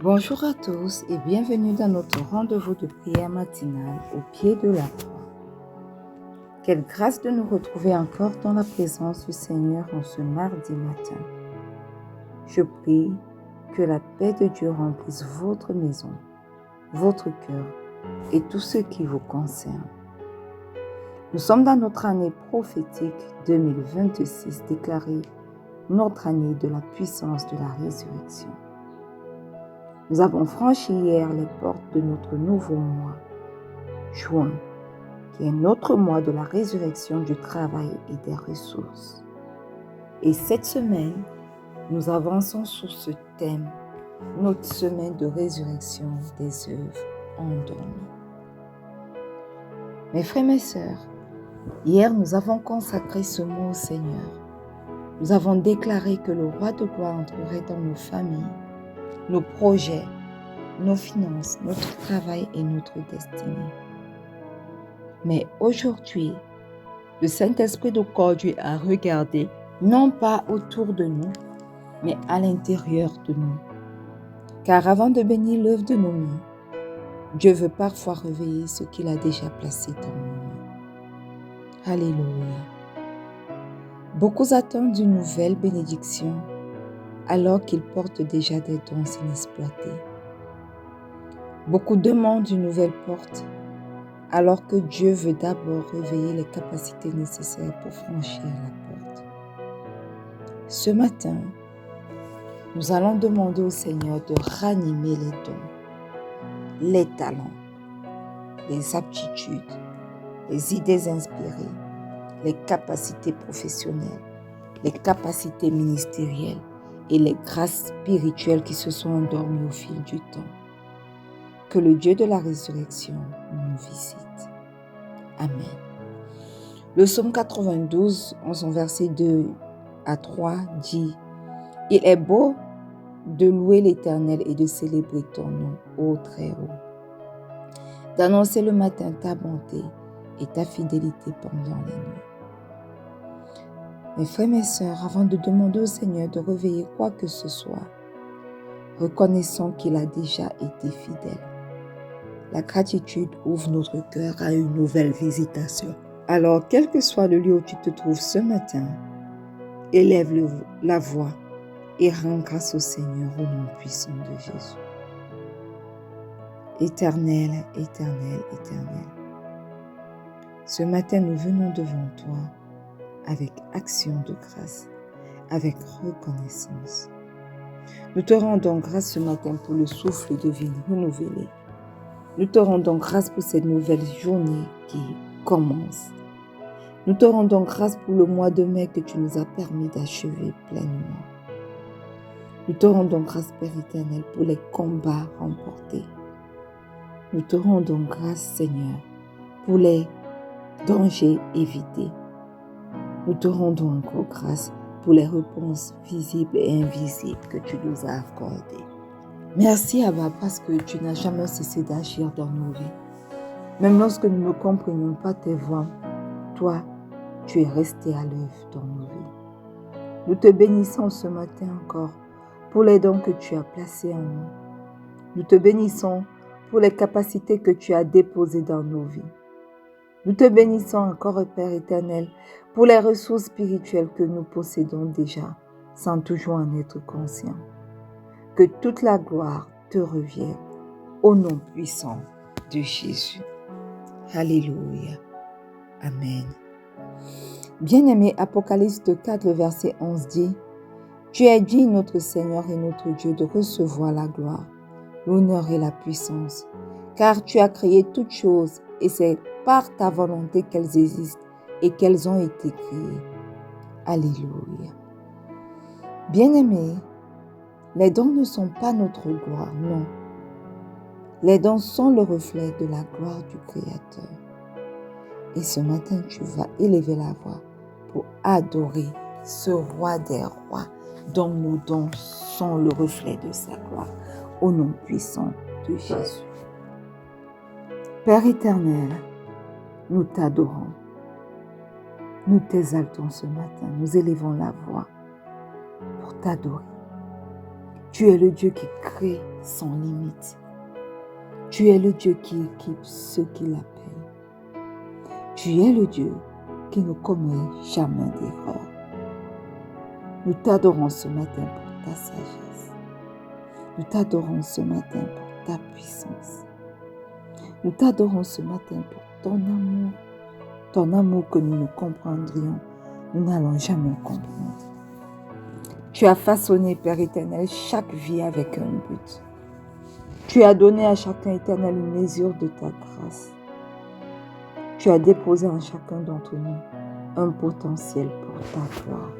Bonjour à tous et bienvenue dans notre rendez-vous de prière matinale au pied de la croix. Quelle grâce de nous retrouver encore dans la présence du Seigneur en ce mardi matin. Je prie que la paix de Dieu remplisse votre maison, votre cœur et tout ce qui vous concerne. Nous sommes dans notre année prophétique 2026, déclarée notre année de la puissance de la résurrection. Nous avons franchi hier les portes de notre nouveau mois, juin, qui est notre mois de la résurrection du travail et des ressources. Et cette semaine, nous avançons sur ce thème, notre semaine de résurrection des œuvres endormies. Mes frères, mes sœurs, hier nous avons consacré ce mot au Seigneur. Nous avons déclaré que le roi de gloire entrerait dans nos familles, nos projets, nos finances, notre travail et notre destinée. Mais aujourd'hui, le Saint-Esprit nous conduit à regarder non pas autour de nous, mais à l'intérieur de nous. Car avant de bénir l'œuvre de nos mains, Dieu veut parfois réveiller ce qu'il a déjà placé dans nos mains. Alléluia. Beaucoup attendent une nouvelle bénédiction alors qu'ils portent déjà des dons inexploités. Beaucoup demandent une nouvelle porte alors que Dieu veut d'abord réveiller les capacités nécessaires pour franchir la porte. Ce matin, nous allons demander au Seigneur de ranimer les dons, les talents, les aptitudes, les idées inspirées, les capacités professionnelles, les capacités ministérielles et les grâces spirituelles qui se sont endormies au fil du temps. Que le Dieu de la résurrection nous visite. Amen. Le psaume 92, en son verset 2 à 3, dit « Il est beau de louer l'Éternel et de célébrer ton nom, ô Très-Haut, d'annoncer le matin ta bonté et ta fidélité pendant les nuits. » Mes frères, mes sœurs, avant de demander au Seigneur de réveiller quoi que ce soit, reconnaissons qu'il a déjà été fidèle. La gratitude ouvre notre cœur à une nouvelle visitation. Alors, quel que soit le lieu où tu te trouves ce matin, élève la voix et rends grâce au Seigneur au nom puissant de Jésus. Éternel, éternel, éternel, ce matin nous venons devant toi avec action de grâce, avec reconnaissance. Nous te rendons grâce ce matin pour le souffle de vie renouvelé. Nous te rendons grâce pour cette nouvelle journée qui commence. Nous te rendons grâce pour le mois de mai que tu nous as permis d'achever pleinement. Nous te rendons grâce, Père éternel, pour les combats remportés. Nous te rendons grâce, Seigneur, pour les dangers évités. Nous te rendons encore grâce pour les réponses visibles et invisibles que tu nous as accordées. Merci, Abba, parce que tu n'as jamais cessé d'agir dans nos vies. Même lorsque nous ne comprenions pas tes voies, toi, tu es resté à l'œuvre dans nos vies. Nous te bénissons ce matin encore pour les dons que tu as placés en nous. Nous te bénissons pour les capacités que tu as déposées dans nos vies. Nous te bénissons encore, Père éternel, pour les ressources spirituelles que nous possédons déjà, sans toujours en être conscients. Que toute la gloire te revienne au nom puissant de Jésus. Alléluia. Amen. Bien-aimé, Apocalypse 4, le verset 11 dit « Tu es dit, notre Seigneur et notre Dieu, de recevoir la gloire, l'honneur et la puissance, car tu as créé toutes choses et c'est par ta volonté qu'elles existent et qu'elles ont été créées. » Alléluia. Bien-aimé, les dons ne sont pas notre gloire, non. Les dons sont le reflet de la gloire du Créateur. Et ce matin, tu vas élever la voix pour adorer ce roi des rois dont nos dons sont le reflet de sa gloire, au nom puissant de Jésus. Père éternel, nous t'adorons. Nous t'exaltons ce matin, nous élevons la voix pour t'adorer. Tu es le Dieu qui crée sans limite. Tu es le Dieu qui équipe ceux qui l'appellent. Tu es le Dieu qui ne commet jamais d'erreur. Nous t'adorons ce matin pour ta sagesse. Nous t'adorons ce matin pour ta puissance. Nous t'adorons ce matin pour ton amour que nous ne comprendrions, nous n'allons jamais comprendre. Tu as façonné, Père éternel, chaque vie avec un but. Tu as donné à chacun, éternel, une mesure de ta grâce. Tu as déposé en chacun d'entre nous un potentiel pour ta gloire.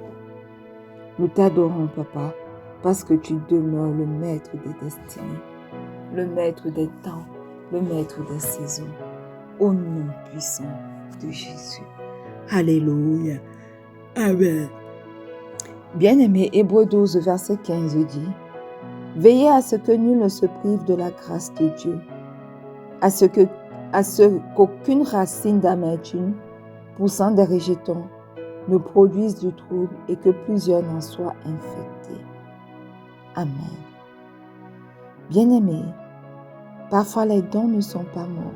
Nous t'adorons, Papa, parce que tu demeures le maître des destinées, le maître des temps, le maître des saisons. Au nom puissant de Jésus. Alléluia. Amen. Bien-aimé, Hébreux 12, verset 15 dit, « Veillez à ce que nul ne se prive de la grâce de Dieu, à ce qu'aucune racine d'amertume poussant des rejetons ne produise du trouble et que plusieurs n'en soient infectés. » Amen. Bien-aimé, parfois les dons ne sont pas morts.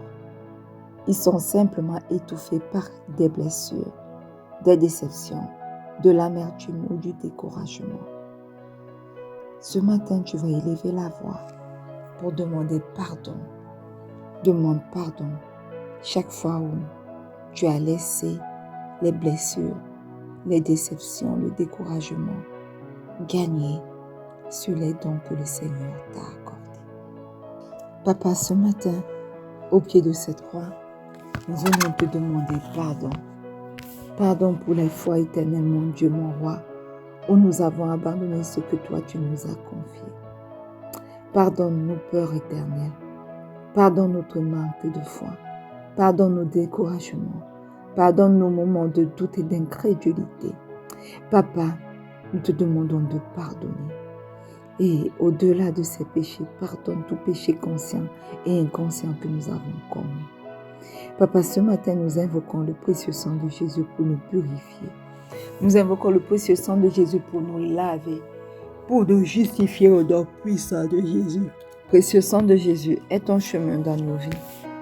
Ils sont simplement étouffés par des blessures, des déceptions, de l'amertume ou du découragement. Ce matin, tu vas élever la voix pour demander pardon. Demande pardon chaque fois où tu as laissé les blessures, les déceptions, le découragement gagner sur les dons que le Seigneur t'a accordés. Papa, ce matin, au pied de cette croix, nous venons te demander pardon. Pardon pour les fois éternelles, mon Dieu, mon roi, où nous avons abandonné ce que toi tu nous as confié. Pardonne nos peurs éternelles. Pardonne notre manque de foi. Pardonne nos découragements. Pardonne nos moments de doute et d'incrédulité. Papa, nous te demandons de pardonner. Et au-delà de ces péchés, pardonne tout péché conscient et inconscient que nous avons commis. Papa, ce matin, nous invoquons le précieux sang de Jésus pour nous purifier. Nous invoquons le précieux sang de Jésus pour nous laver, pour nous justifier au nom puissant de Jésus. Précieux sang de Jésus, est ton chemin dans nos vies.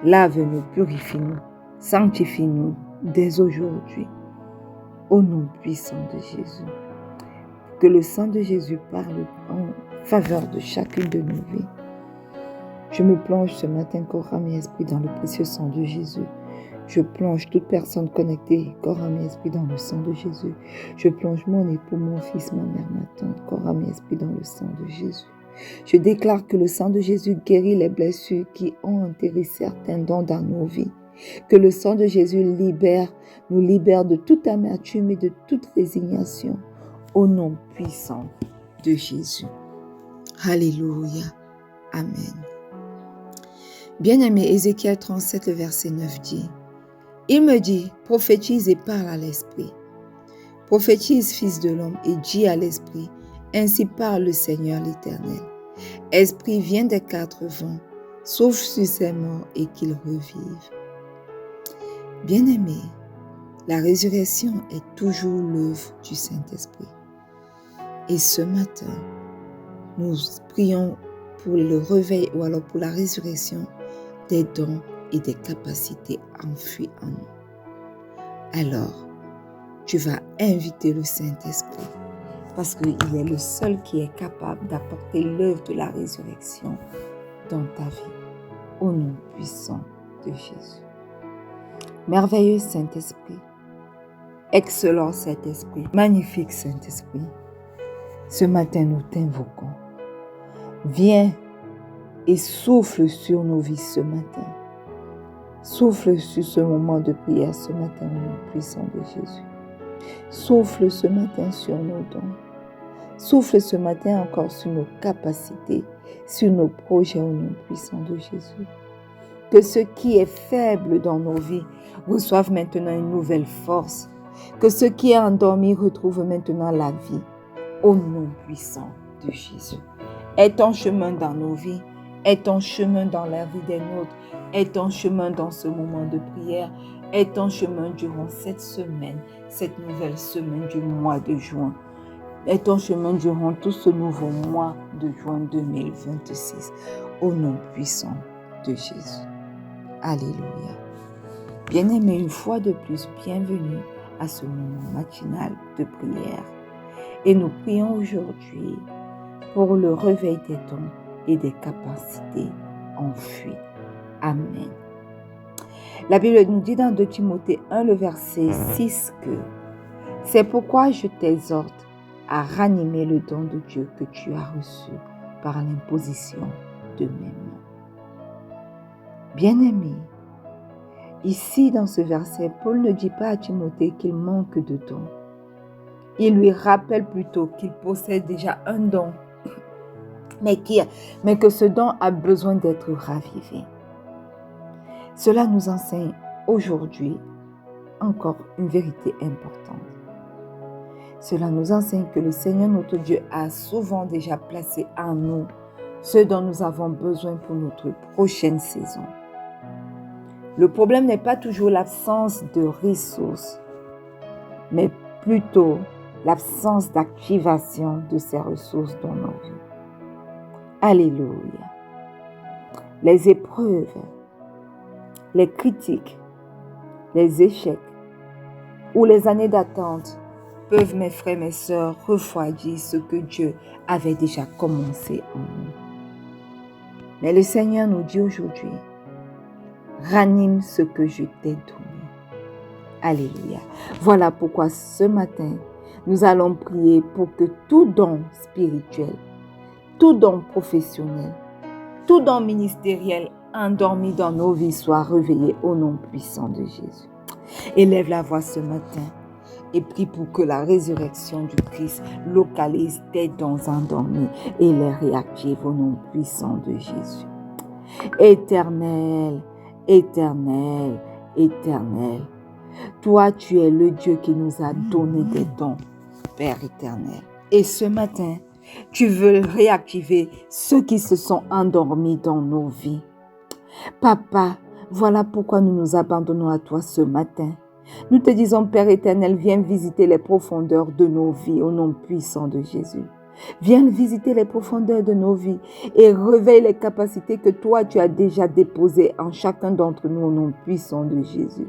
Lave-nous, purifie-nous, sanctifie-nous dès aujourd'hui. Au nom puissant de Jésus. Que le sang de Jésus parle en faveur de chacune de nos vies. Je me plonge ce matin, corps, âme et esprit, dans le précieux sang de Jésus. Je plonge toute personne connectée, corps, âme et esprit, dans le sang de Jésus. Je plonge mon époux, mon fils, ma mère, ma tante, corps, âme et esprit, dans le sang de Jésus. Je déclare que le sang de Jésus guérit les blessures qui ont enterré certains dons dans nos vies. Que le sang de Jésus nous libère de toute amertume et de toute résignation. Au nom puissant de Jésus. Alléluia. Amen. Bien-aimé, Ézéchiel 37, le verset 9 dit, « Il me dit, prophétise et parle à l'esprit. Prophétise, fils de l'homme, et dis à l'esprit, ainsi parle le Seigneur l'Éternel. Esprit, viens des quatre vents, souffle sur ces morts et qu'ils revivent. » Bien-aimé, la résurrection est toujours l'œuvre du Saint-Esprit. Et ce matin, nous prions pour le réveil ou alors pour la résurrection des dons et des capacités enfuies en nous. Alors, tu vas inviter le Saint-Esprit parce qu'il est le seul qui est capable d'apporter l'œuvre de la résurrection dans ta vie. Au nom puissant de Jésus. Merveilleux Saint-Esprit, excellent Saint-Esprit, magnifique Saint-Esprit, ce matin nous t'invoquons. Viens et souffle sur nos vies ce matin. Souffle sur ce moment de prière ce matin au nom puissant de Jésus. Souffle ce matin sur nos dons. Souffle ce matin encore sur nos capacités, sur nos projets au nom puissant de Jésus. Que ce qui est faible dans nos vies reçoive maintenant une nouvelle force. Que ce qui est endormi retrouve maintenant la vie. Au nom puissant de Jésus. Est ton chemin dans nos vies, est ton chemin dans la vie des nôtres, est ton chemin dans ce moment de prière, est ton chemin durant cette semaine, cette nouvelle semaine du mois de juin. et ton chemin durant tout ce nouveau mois de juin 2026. Au nom puissant de Jésus. Alléluia. Bien-aimés, une fois de plus, bienvenue à ce moment matinal de prière. Et nous prions aujourd'hui pour le réveil des dons et des capacités enfuies. Amen. La Bible nous dit dans 2 Timothée 1, le verset 6 que « C'est pourquoi je t'exhorte à ranimer le don de Dieu que tu as reçu par l'imposition de mes mains. » Bien-aimé, ici dans ce verset, Paul ne dit pas à Timothée qu'il manque de dons. Il lui rappelle plutôt qu'il possède déjà un don, mais que ce don a besoin d'être ravivé. Cela nous enseigne aujourd'hui encore une vérité importante. Cela nous enseigne que le Seigneur notre Dieu a souvent déjà placé en nous ce dont nous avons besoin pour notre prochaine saison. Le problème n'est pas toujours l'absence de ressources, mais plutôt l'absence d'activation de ces ressources dans nos vies. Alléluia. Les épreuves, les critiques, les échecs ou les années d'attente peuvent, mes frères, mes sœurs, refroidir ce que Dieu avait déjà commencé en nous. Mais le Seigneur nous dit aujourd'hui, ranime ce que je t'ai donné. Alléluia. Voilà pourquoi ce matin, nous allons prier pour que tout don spirituel, tout don professionnel, tout don ministériel endormi dans nos vies soit réveillé au nom puissant de Jésus. Élève la voix ce matin et prie pour que la résurrection du Christ localise tes dons endormis et les réactive au nom puissant de Jésus. Éternel, éternel, éternel, toi tu es le Dieu qui nous a donné des dons, Père éternel. Et ce matin, tu veux réactiver ceux qui se sont endormis dans nos vies. Papa, voilà pourquoi nous nous abandonnons à toi ce matin. Nous te disons, Père éternel, viens visiter les profondeurs de nos vies au nom puissant de Jésus. Viens visiter les profondeurs de nos vies et réveille les capacités que toi tu as déjà déposées en chacun d'entre nous au nom puissant de Jésus.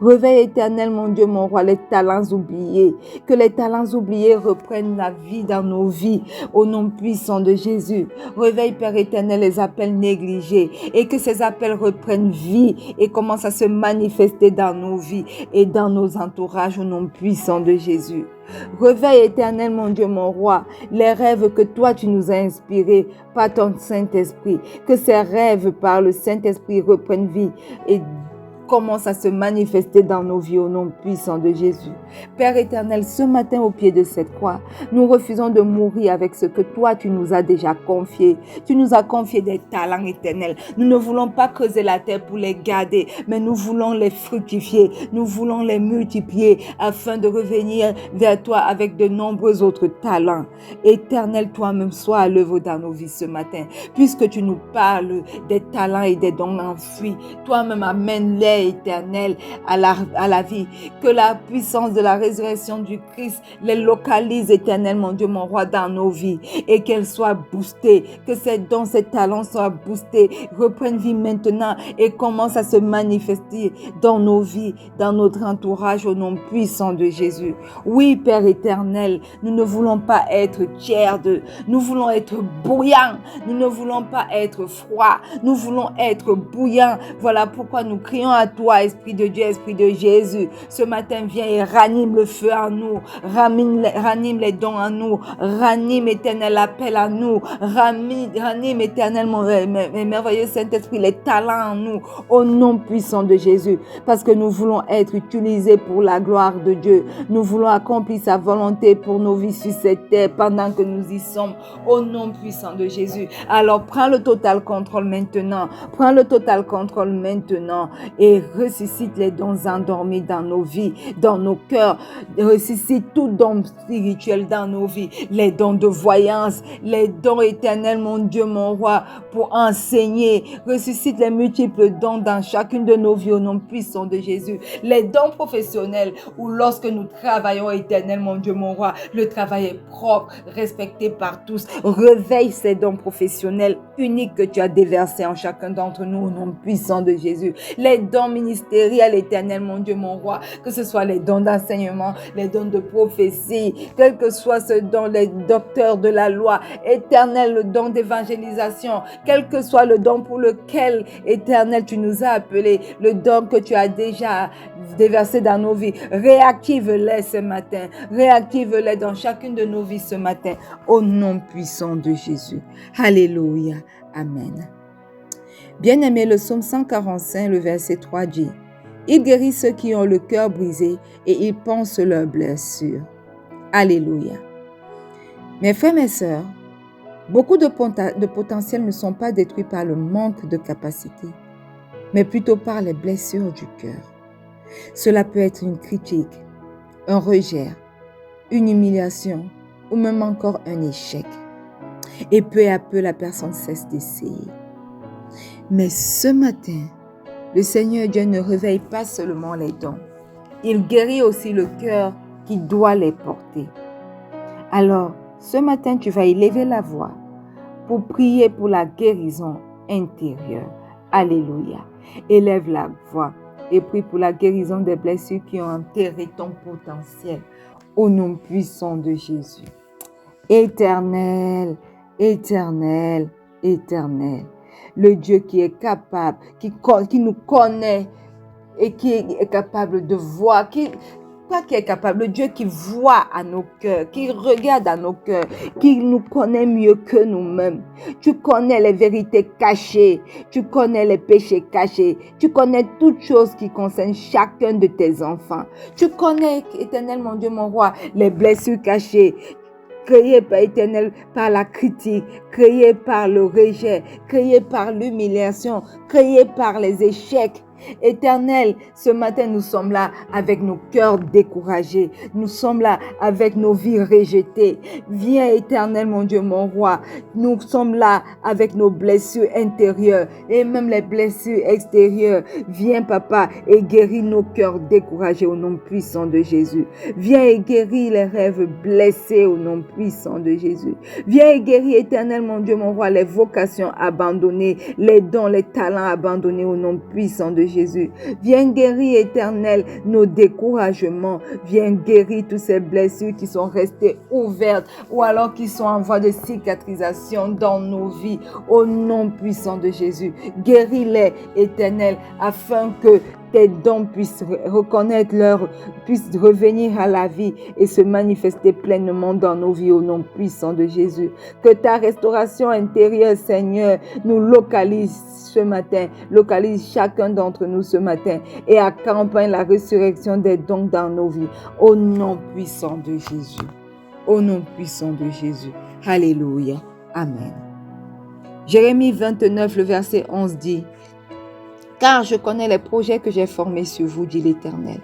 Réveille éternel, mon Dieu, mon roi, les talents oubliés. Que les talents oubliés reprennent la vie dans nos vies au nom puissant de Jésus. Réveille, Père éternel, les appels négligés et que ces appels reprennent vie et commencent à se manifester dans nos vies et dans nos entourages au nom puissant de Jésus. Réveille éternel, mon Dieu, mon roi, les rêves que toi tu nous as inspirés par ton Saint-Esprit. Que ces rêves par le Saint-Esprit reprennent vie et commence à se manifester dans nos vies au nom puissant de Jésus. Père éternel, ce matin au pied de cette croix, nous refusons de mourir avec ce que toi tu nous as déjà confié. Tu nous as confié des talents éternels. Nous ne voulons pas creuser la terre pour les garder, mais nous voulons les fructifier. Nous voulons les multiplier afin de revenir vers toi avec de nombreux autres talents. Éternel, toi-même, sois à l'œuvre dans nos vies ce matin. Puisque tu nous parles des talents et des dons enfouis, toi-même amène-les éternel à la vie, que la puissance de la résurrection du Christ les localise éternel, mon Dieu, mon roi, dans nos vies et qu'elles soient boostées, que ces dons, ces talents soient boostés, reprennent vie maintenant et commencent à se manifester dans nos vies, dans notre entourage au nom puissant de Jésus. Oui, Père éternel, nous ne voulons pas être tiers d'eux, nous voulons être bouillants, nous ne voulons pas être froids, nous voulons être bouillants. Voilà pourquoi nous crions à toi, Esprit de Dieu, Esprit de Jésus. Ce matin, viens et ranime le feu en nous, ranime les dons en nous, ranime éternel l'appel en nous, ranime éternel mon merveilleux Saint-Esprit les talents en nous, au nom puissant de Jésus, parce que nous voulons être utilisés pour la gloire de Dieu. Nous voulons accomplir sa volonté pour nos vies sur cette terre pendant que nous y sommes, au nom puissant de Jésus. Alors prends le total contrôle maintenant, prends le total contrôle maintenant et et ressuscite les dons endormis dans nos vies, dans nos cœurs. Ressuscite tout don spirituel dans nos vies, les dons de voyance, les dons éternels, mon Dieu, mon roi, pour enseigner. Ressuscite les multiples dons dans chacune de nos vies au nom puissant de Jésus. Les dons professionnels où lorsque nous travaillons, éternel, mon Dieu, mon roi, le travail est propre, respecté par tous. Réveille ces dons professionnels uniques que tu as déversés en chacun d'entre nous au nom puissant de Jésus. Les dons ministériels, éternel, mon Dieu, mon roi, que ce soit les dons d'enseignement, les dons de prophétie, quel que soit ce don, les docteurs de la loi, éternel, le don d'évangélisation, quel que soit le don pour lequel, éternel, tu nous as appelés, le don que tu as déjà déversé dans nos vies, réactive-les ce matin, réactive-les dans chacune de nos vies ce matin, au nom puissant de Jésus. Alléluia. Amen. Bien-aimé, le psaume 145, le verset 3 dit: il guérit ceux qui ont le cœur brisé et il pense leurs blessures. Alléluia. Mes frères, mes sœurs, beaucoup de potentiels ne sont pas détruits par le manque de capacité, mais plutôt par les blessures du cœur. Cela peut être une critique, un rejet, une humiliation ou même encore un échec. Et peu à peu, la personne cesse d'essayer. Mais ce matin, le Seigneur Dieu ne réveille pas seulement les dons. Il guérit aussi le cœur qui doit les porter. Alors, ce matin, tu vas élever la voix pour prier pour la guérison intérieure. Alléluia. Élève la voix et prie pour la guérison des blessures qui ont enterré ton potentiel. Au nom puissant de Jésus. Éternel, éternel, éternel. Le Dieu qui est capable, qui nous connaît et qui est capable de voir, pas qui est capable, le Dieu qui voit à nos cœurs, qui regarde à nos cœurs, qui nous connaît mieux que nous-mêmes. Tu connais les vérités cachées, tu connais les péchés cachés, tu connais toutes choses qui concernent chacun de tes enfants. Tu connais, éternel mon Dieu, mon roi, les blessures cachées, créé par éternel, par la critique, créé par le rejet, créé par l'humiliation, créé par les échecs. Éternel, ce matin, nous sommes là avec nos cœurs découragés. Nous sommes là avec nos vies rejetées. Viens, éternel, mon Dieu, mon roi. Nous sommes là avec nos blessures intérieures et même les blessures extérieures. Viens, papa, et guéris nos cœurs découragés au nom puissant de Jésus. Viens et guéris les rêves blessés au nom puissant de Jésus. Viens et guéris, éternel, mon Dieu, mon roi, les vocations abandonnées, les dons, les talents abandonnés au nom puissant de Jésus. Viens guérir, éternel, nos découragements. Viens guérir toutes ces blessures qui sont restées ouvertes ou alors qui sont en voie de cicatrisation dans nos vies. Au nom puissant de Jésus, guéris-les, éternel, afin que tes dons puissent reconnaître puissent revenir à la vie et se manifester pleinement dans nos vies au nom puissant de Jésus. Que ta restauration intérieure, Seigneur, nous localise ce matin, localise chacun d'entre nous ce matin et accompagne la résurrection des dons dans nos vies au nom puissant de Jésus. Au nom puissant de Jésus. Alléluia. Amen. Jérémie 29, le verset 11 dit: car je connais les projets que j'ai formés sur vous, dit l'Éternel,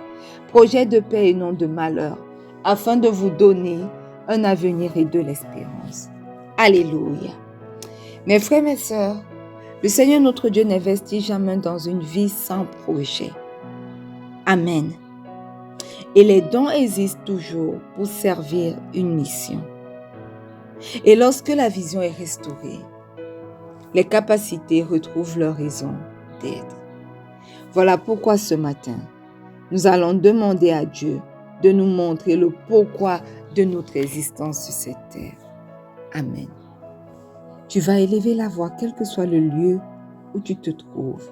projets de paix et non de malheur, afin de vous donner un avenir et de l'espérance. Alléluia. Mes frères, mes sœurs, le Seigneur notre Dieu n'investit jamais dans une vie sans projet. Amen. Et les dons existent toujours pour servir une mission. Et lorsque la vision est restaurée, les capacités retrouvent leur raison d'être. Voilà pourquoi ce matin, nous allons demander à Dieu de nous montrer le pourquoi de notre existence sur cette terre. Amen. Tu vas élever la voix, quel que soit le lieu où tu te trouves.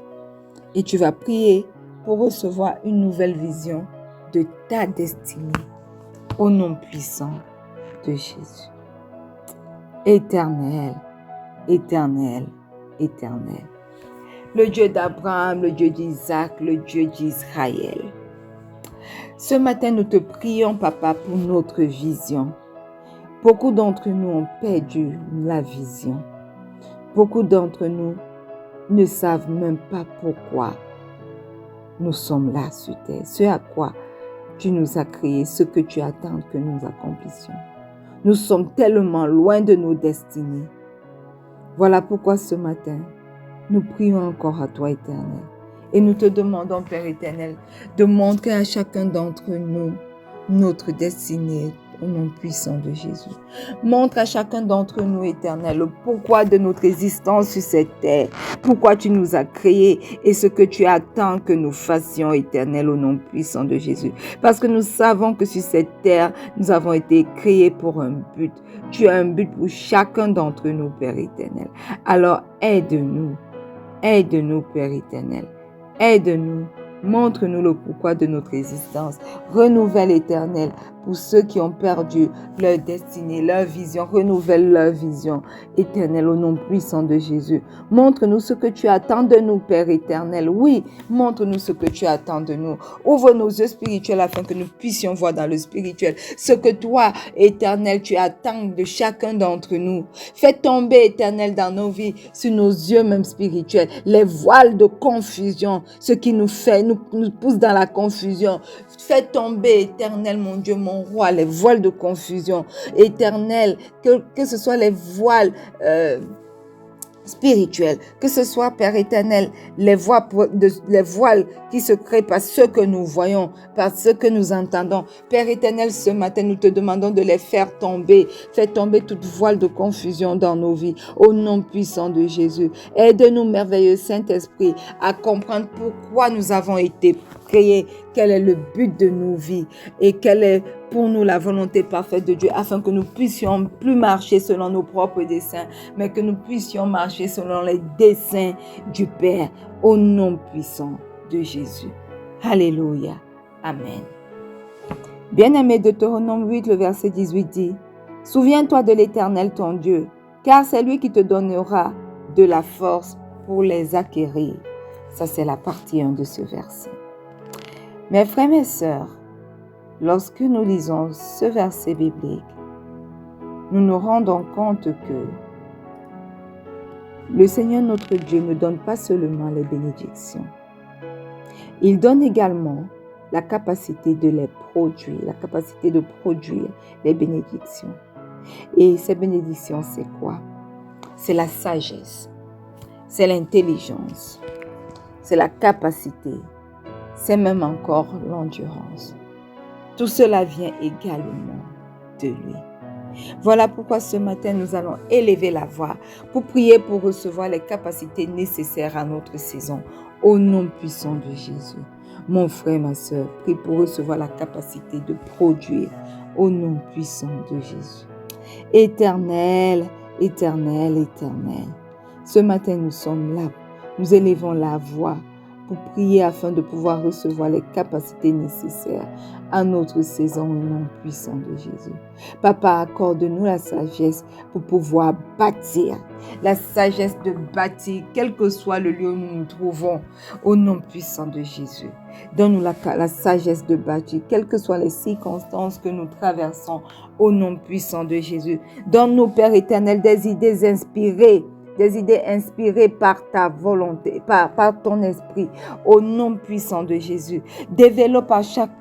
Et tu vas prier pour recevoir une nouvelle vision de ta destinée. Au nom puissant de Jésus. Éternel, éternel, éternel. Le Dieu d'Abraham, le Dieu d'Isaac, le Dieu d'Israël. Ce matin, nous te prions, Papa, pour notre vision. Beaucoup d'entre nous ont perdu la vision. Beaucoup d'entre nous ne savent même pas pourquoi. nous sommes là sur terre, ce à quoi tu nous as créés, ce que tu attends que nous accomplissions. Nous sommes tellement loin de nos destinées. Voilà pourquoi ce matin, nous prions encore à toi, Éternel. Et nous te demandons, Père éternel, de montrer à chacun d'entre nous notre destinée au nom puissant de Jésus. Montre à chacun d'entre nous, Éternel, le pourquoi de notre existence sur cette terre, pourquoi tu nous as créés et ce que tu attends que nous fassions, Éternel, au nom puissant de Jésus. Parce que nous savons que sur cette terre, nous avons été créés pour un but. Tu as un but pour chacun d'entre nous, Père éternel. Alors aide-nous, Père éternel. Aide-nous, montre-nous le pourquoi de notre existence. Renouvelle, Éternel, pour ceux qui ont perdu leur destinée, leur vision. Renouvelle leur vision, Éternel, au nom puissant de Jésus. Montre-nous ce que tu attends de nous, Père éternel. Oui, montre-nous ce que tu attends de nous. Ouvre nos yeux spirituels afin que nous puissions voir dans le spirituel ce que toi, Éternel, tu attends de chacun d'entre nous. Fais tomber, Éternel, dans nos vies, sur nos yeux même spirituels, les voiles de confusion, ce qui nous fait, nous pousse dans la confusion. Fais tomber, Éternel, mon Dieu, mon roi, les voiles de confusion. Éternel, que ce soit les voiles spirituels, que ce soit, Père éternel, les voiles qui se créent par ce que nous voyons, par ce que nous entendons. Père éternel, ce matin, nous te demandons de les faire tomber. Fais tomber toute voile de confusion dans nos vies, au nom puissant de Jésus. Aide-nous, merveilleux Saint-Esprit, à comprendre pourquoi nous avons été créés, quel est le but de nos vies et quelle est pour nous la volonté parfaite de Dieu, afin que nous puissions plus marcher selon nos propres desseins, mais que nous puissions marcher selon les desseins du Père, au nom puissant de Jésus. Alléluia. Amen. Bien-aimé, Deutéronome 8, le verset 18 dit, « Souviens-toi de l'Éternel ton Dieu, car c'est lui qui te donnera de la force pour les acquérir. » Ça, c'est la partie 1 de ce verset. Mes frères, mes sœurs, lorsque nous lisons ce verset biblique, nous nous rendons compte que le Seigneur notre Dieu ne donne pas seulement les bénédictions. Il donne également la capacité de les produire, la capacité de produire les bénédictions. Et ces bénédictions, c'est quoi? C'est la sagesse, c'est l'intelligence, c'est la capacité, c'est même encore l'endurance. Tout cela vient également de lui. Voilà pourquoi ce matin, nous allons élever la voix pour prier pour recevoir les capacités nécessaires à notre saison. Au nom puissant de Jésus. Mon frère, ma soeur, prie pour recevoir la capacité de produire au nom puissant de Jésus. Éternel, éternel, éternel. Ce matin, nous sommes là. Nous élevons la voix pour prier afin de pouvoir recevoir les capacités nécessaires à notre saison au nom puissant de Jésus. Papa, accorde-nous la sagesse pour pouvoir bâtir, la sagesse de bâtir, quel que soit le lieu où nous nous trouvons, au nom puissant de Jésus. Donne-nous la sagesse de bâtir, quelles que soient les circonstances que nous traversons, au nom puissant de Jésus. Donne-nous, Père éternel, des idées inspirées par ta volonté, par ton esprit, au nom puissant de Jésus. Développe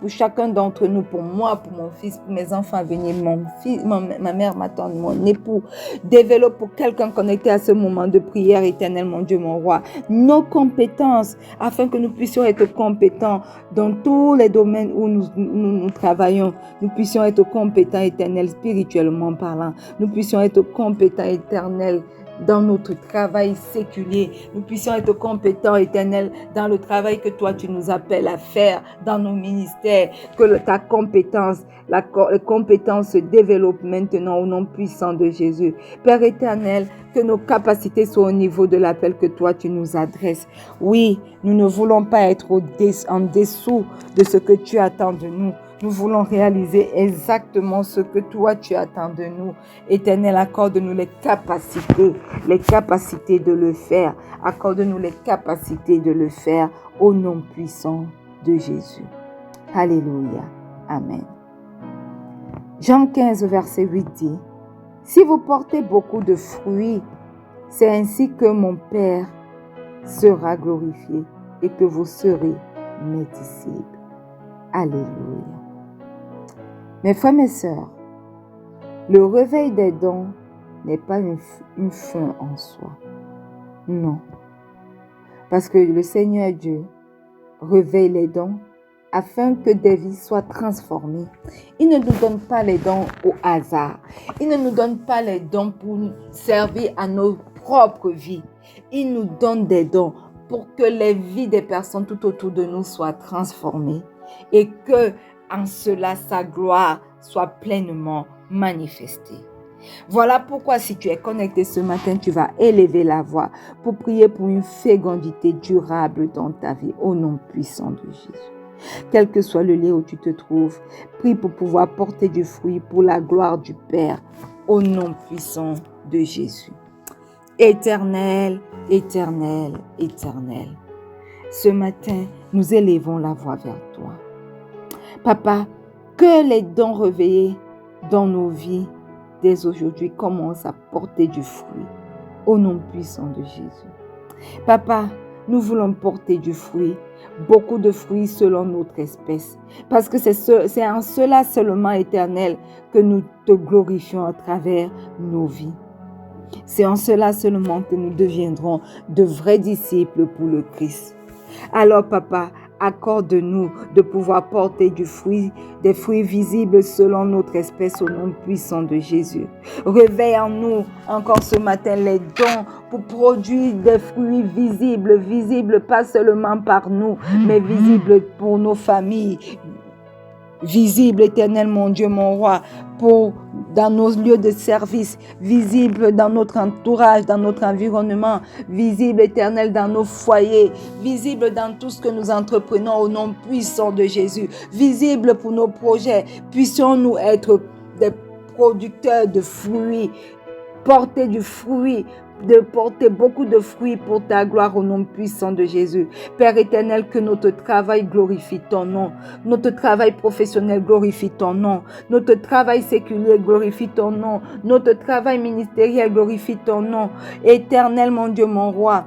pour chacun d'entre nous, pour moi, pour mon fils, pour mes enfants à venir, ma mère, ma tante, mon époux. Développe pour quelqu'un connecté à ce moment de prière, éternel, mon Dieu, mon roi, nos compétences, afin que nous puissions être compétents dans tous les domaines où nous travaillons. Nous puissions être compétents, éternel, spirituellement parlant. Nous puissions être compétents, éternel, dans notre travail séculier. Nous puissions être compétents, éternel, dans le travail que toi tu nous appelles à faire dans nos ministères. Que ta compétence, les compétences se développent maintenant au nom puissant de Jésus. Père éternel, que nos capacités soient au niveau de l'appel que toi tu nous adresses. Oui, nous ne voulons pas être en dessous de ce que tu attends de nous. Nous voulons réaliser exactement ce que toi tu attends de nous. Éternel, accorde-nous les capacités de le faire. Accorde-nous les capacités de le faire au nom puissant de Jésus. Alléluia. Amen. Jean 15, verset 8 dit, « Si vous portez beaucoup de fruits, c'est ainsi que mon Père sera glorifié et que vous serez mes disciples. Alléluia. Mes frères, mes sœurs, le réveil des dons n'est pas une fin en soi. Non. Parce que le Seigneur Dieu réveille les dons afin que des vies soient transformées. Il ne nous donne pas les dons au hasard. Il ne nous donne pas les dons pour servir à nos propres vies. Il nous donne des dons pour que les vies des personnes tout autour de nous soient transformées et que en cela sa gloire soit pleinement manifestée. Voilà pourquoi si tu es connecté ce matin, tu vas élever la voix pour prier pour une fécondité durable dans ta vie au nom puissant de Jésus. Quel que soit le lieu où tu te trouves, prie pour pouvoir porter du fruit pour la gloire du Père au nom puissant de Jésus. Éternel, éternel, éternel. Ce matin, nous élevons la voix vers toi. Papa, que les dons réveillés dans nos vies dès aujourd'hui commencent à porter du fruit au nom puissant de Jésus. Papa, nous voulons porter du fruit, beaucoup de fruits selon notre espèce, parce que c'est en cela seulement, Éternel, que nous te glorifions à travers nos vies. C'est en cela seulement que nous deviendrons de vrais disciples pour le Christ. Alors, Papa, accorde-nous de pouvoir porter des fruits visibles selon notre espèce au nom puissant de Jésus. Réveille en nous encore ce matin les dons pour produire des fruits visibles pas seulement par nous, mais visibles pour nos familles, visibles, Éternel, mon Dieu, mon roi, dans nos lieux de service, visible dans notre entourage, dans notre environnement, visible, Éternel, dans nos foyers, visible dans tout ce que nous entreprenons au nom puissant de Jésus, visible pour nos projets. Puissions-nous être des producteurs de fruits, porter du fruit, de porter beaucoup de fruits pour ta gloire au nom puissant de Jésus. Père éternel, que notre travail glorifie ton nom. Notre travail professionnel glorifie ton nom. Notre travail séculier glorifie ton nom. Notre travail ministériel glorifie ton nom. Éternel, mon Dieu, mon roi,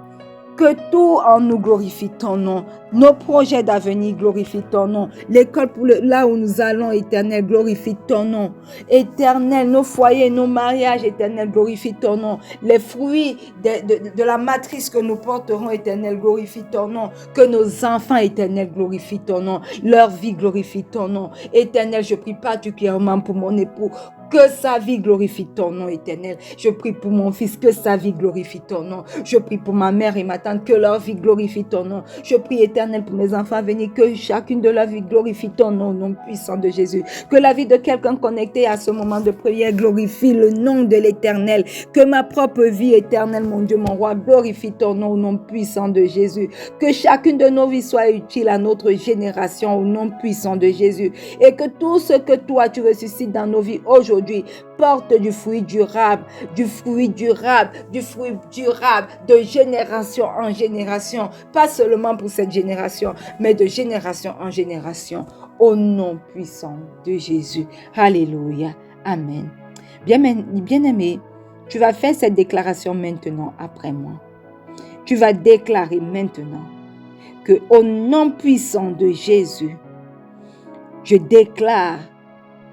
que tout en nous glorifie ton nom. Nos projets d'avenir glorifient ton nom. L'école là où nous allons, Éternel, glorifie ton nom. Éternel, nos foyers, nos mariages, Éternel, glorifie ton nom. Les fruits de la matrice que nous porterons, Éternel, glorifie ton nom. Que nos enfants, Éternel, glorifient ton nom. Leur vie glorifie ton nom. Éternel, je prie particulièrement pour mon époux. Que sa vie glorifie ton nom, Éternel. Je prie pour mon fils, que sa vie glorifie ton nom. Je prie pour ma mère et ma tante, que leur vie glorifie ton nom. Je prie, Éternel, pour mes enfants à venir, que chacune de leur vie glorifie ton nom, au nom puissant de Jésus. Que la vie de quelqu'un connecté à ce moment de prière glorifie le nom de l'Éternel. Que ma propre vie, Éternel, mon Dieu, mon roi, glorifie ton nom, au nom puissant de Jésus. Que chacune de nos vies soit utile à notre génération, au nom puissant de Jésus. Et que tout ce que toi, tu ressuscites dans nos vies aujourd'hui, porte du fruit durable, de génération en génération, pas seulement pour cette génération, mais de génération en génération, au nom puissant de Jésus. Alléluia. Amen. Bien-aimé, tu vas faire cette déclaration maintenant après moi. Tu vas déclarer maintenant que au nom puissant de Jésus, je déclare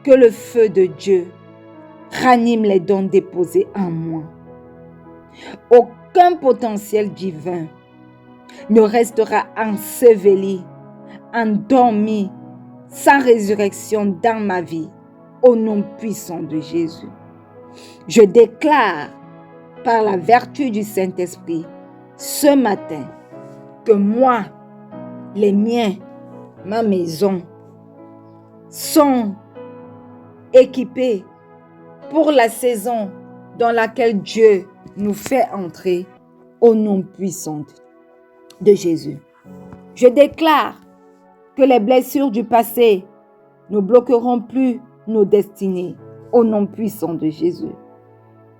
que le feu de Dieu ranime les dons déposés en moi. Aucun potentiel divin ne restera enseveli, endormi, sans résurrection dans ma vie, au nom puissant de Jésus. Je déclare par la vertu du Saint-Esprit ce matin que moi, les miens, ma maison sont équipés pour la saison dans laquelle Dieu nous fait entrer au nom puissant de Jésus. Je déclare que les blessures du passé ne bloqueront plus nos destinées au nom puissant de Jésus.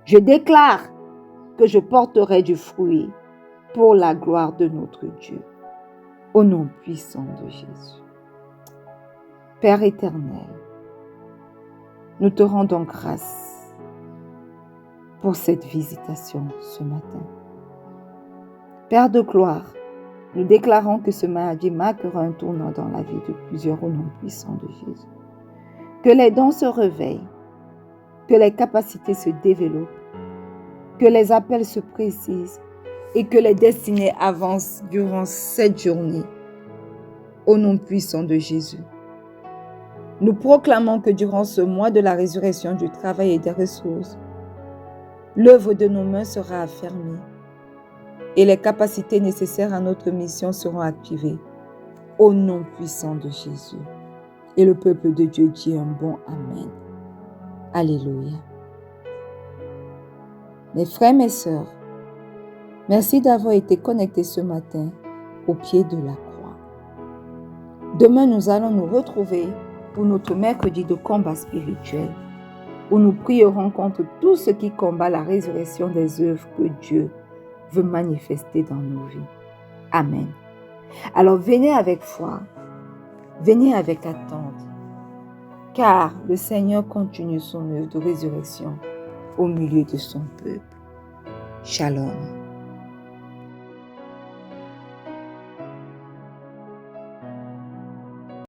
Je déclare que je porterai du fruit pour la gloire de notre Dieu au nom puissant de Jésus. Père éternel, nous te rendons grâce pour cette visitation ce matin. Père de gloire, Nous déclarons que ce mardi marquera un tournant dans la vie de plusieurs au nom puissant de Jésus. Que les dons se réveillent, que les capacités se développent, que les appels se précisent et que les destinées avancent durant cette journée. Au nom puissant de Jésus. Nous proclamons que durant ce mois de la résurrection du travail et des ressources, l'œuvre de nos mains sera affermie et les capacités nécessaires à notre mission seront activées. Au nom puissant de Jésus. Et le peuple de Dieu dit un bon Amen. Alléluia. Mes frères, mes sœurs, merci d'avoir été connectés ce matin au pied de la croix. Demain, nous allons nous retrouver pour notre mercredi de combat spirituel, où nous prierons contre tout ce qui combat la résurrection des œuvres que Dieu veut manifester dans nos vies. Amen. Alors venez avec foi, venez avec attente, car le Seigneur continue son œuvre de résurrection au milieu de son peuple. Shalom.